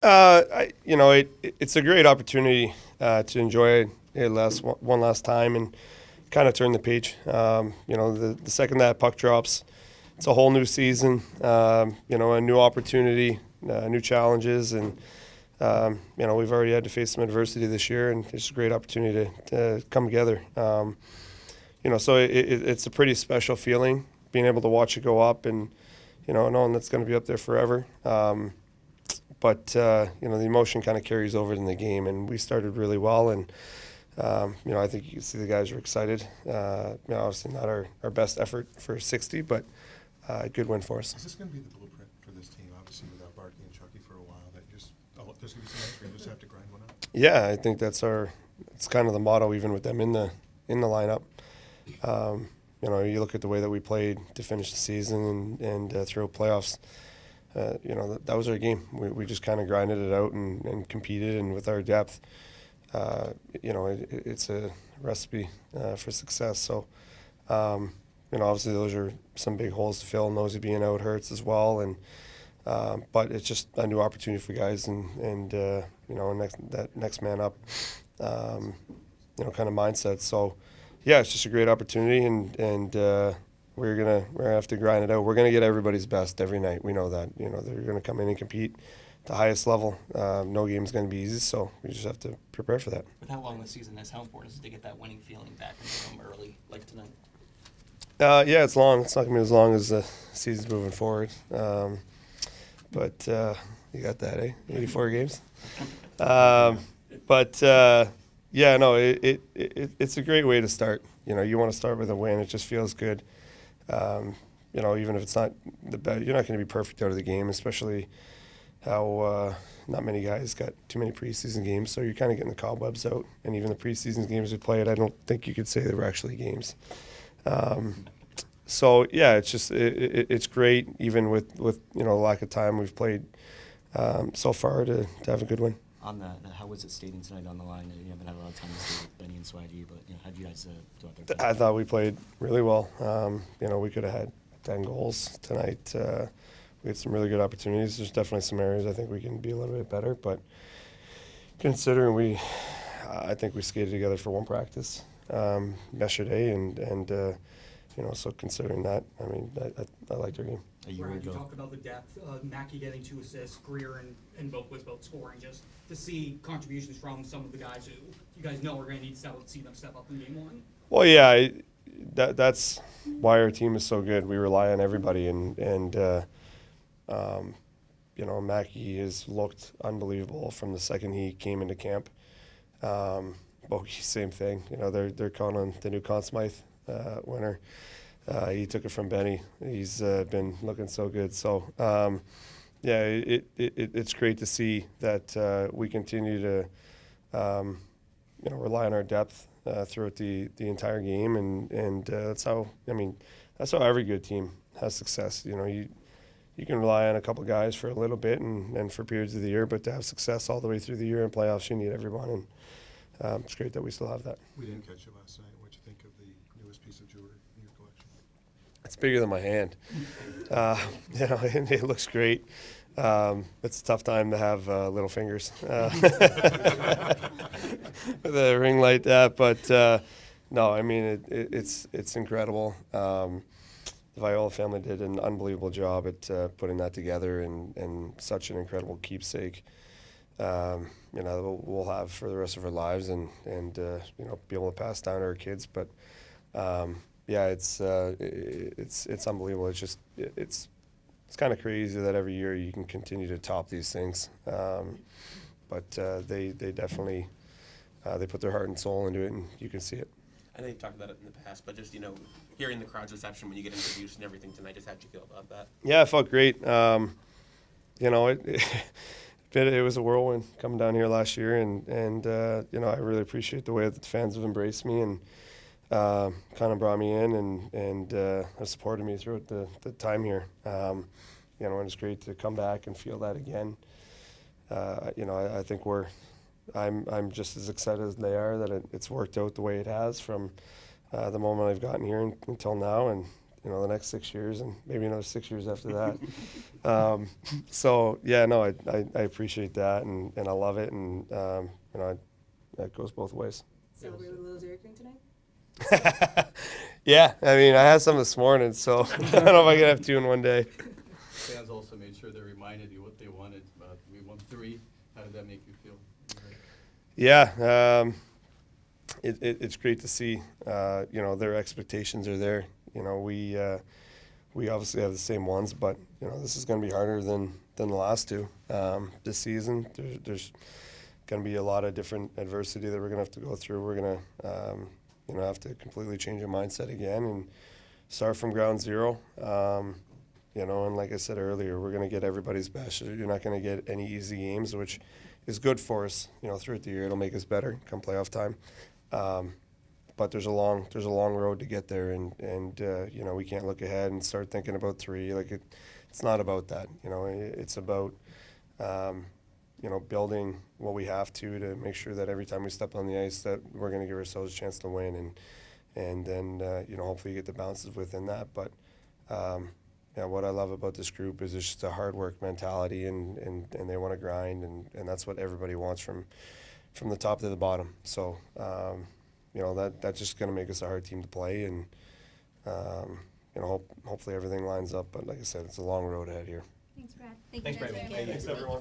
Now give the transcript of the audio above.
It's a great opportunity to enjoy it one last time and kind of turn the page. The second that puck drops, it's a whole new season. A new opportunity, new challenges, and we've already had to face some adversity this year, and it's a great opportunity to come together. So it's a pretty special feeling being able to watch it go up, and knowing that's going to be up there forever. But the emotion kind of carries over in the game, and we started really well, and I think you can see the guys are excited. Obviously not our best effort for 60, but a good win for us. Is this going to be the blueprint for this team? Obviously, without Barkey and Chucky for a while, that there's going to be some nights where you just have to grind one out. Yeah, I think it's kind of the motto, even with them in the lineup. You look at the way that we played to finish the season and through playoffs. That was our game. We just kind of grinded it out and competed, and with our depth, it's a recipe for success. So, obviously those are some big holes to fill. Nosey being out hurts as well, and but it's just a new opportunity for guys, and next man up, kind of mindset. So, yeah, it's just a great opportunity, and we're gonna have to grind it out. We're gonna get everybody's best every night. We know that. They're gonna come in and compete at the highest level. No game's gonna be easy, so we just have to prepare for that. With how long the season is, how important is it to get that winning feeling back in the room early, like tonight? Yeah, it's long. It's not gonna be as long as the season's moving forward. But you got that, eh? 84 games. It's a great way to start. You want to start with a win. It just feels good. Even if it's not the best, you're not going to be perfect out of the game, especially how not many guys got too many preseason games. So you're kind of getting the cobwebs out. And even the preseason games we played, I don't think you could say they were actually games. It's just it's great, even with lack of time we've played so far to have a good win. On how was it skating tonight on the line? You haven't had a lot of time to skate with Benny and Swaggy, but how did you guys do out there? I thought we played really well. We could have had 10 goals tonight. We had some really good opportunities. There's definitely some areas I think we can be a little bit better, but considering I think we skated together for one practice yesterday, and so considering that, I mean, I liked our game. Brad, you talked about the depth, Mackey getting 2 assists, Greer and Boqvist both scoring, just to see contributions from some of the guys who you guys know are going to need to see them step up in game one. Well, yeah, that's why our team is so good. We rely on everybody, and Mackey has looked unbelievable from the second he came into camp. Boqvist, same thing. They're calling on the new Conn Smythe winner. He took it from Benny. He's been looking so good. So, it's great to see that we continue to, rely on our depth throughout the entire game, and that's how every good team has success. You can rely on a couple guys for a little bit and for periods of the year, but to have success all the way through the year in playoffs, you need everyone, and it's great that we still have that. We didn't catch you last night. What'd you think of the newest piece of jewelry in your collection? It's bigger than my hand. It looks great. It's a tough time to have little fingers with a ring like that, but no, I mean it's incredible. The Viola family did an unbelievable job at putting that together, and such an incredible keepsake. We'll have for the rest of our lives, and be able to pass down to our kids. But it's unbelievable. It's just it's kind of crazy that every year you can continue to top these things. But they definitely they put their heart and soul into it, and you can see it. I know you've talked about it in the past, but just hearing the crowd's reception when you get introduced and everything tonight, just how'd you feel about that? Yeah, it felt great. It was a whirlwind coming down here last year, and I really appreciate the way that the fans have embraced me and kind of brought me in and have supported me throughout the time here. And it's great to come back and feel that again. I think I'm just as excited as they are that it's worked out the way it has from the moment I've gotten here until now, and the next 6 years and maybe another 6 years after that. So yeah, no, I appreciate that and I love it, and that goes both ways. Celebrate with a little Dairy Queen tonight? Yeah, I mean, I had some this morning, so I don't know if I can have 2 in one day. Fans also made sure they reminded you what they wanted. We won 3. How did that make you feel? Yeah, it's great to see. Their expectations are there. We obviously have the same ones, but this is going to be harder than the last 2 this season. There's going to be a lot of different adversity that we're going to have to go through. We're going to have to completely change our mindset again and start from ground zero. And like I said earlier, we're going to get everybody's best. You're not going to get any easy games, which is good for us. Throughout the year, it'll make us better come playoff time. But there's a long road to get there, and we can't look ahead and start thinking about 3. It's not about that. It's about building what we have to make sure that every time we step on the ice that we're going to give ourselves a chance to win, and then hopefully get the bounces within that. But what I love about this group is it's just a hard work mentality, and they want to grind, and that's what everybody wants from the top to the bottom. So that's just going to make us a hard team to play, and hopefully everything lines up. But like I said, it's a long road ahead here. Thanks, Brad. Thanks, Brad. Thank you. Thanks, everyone.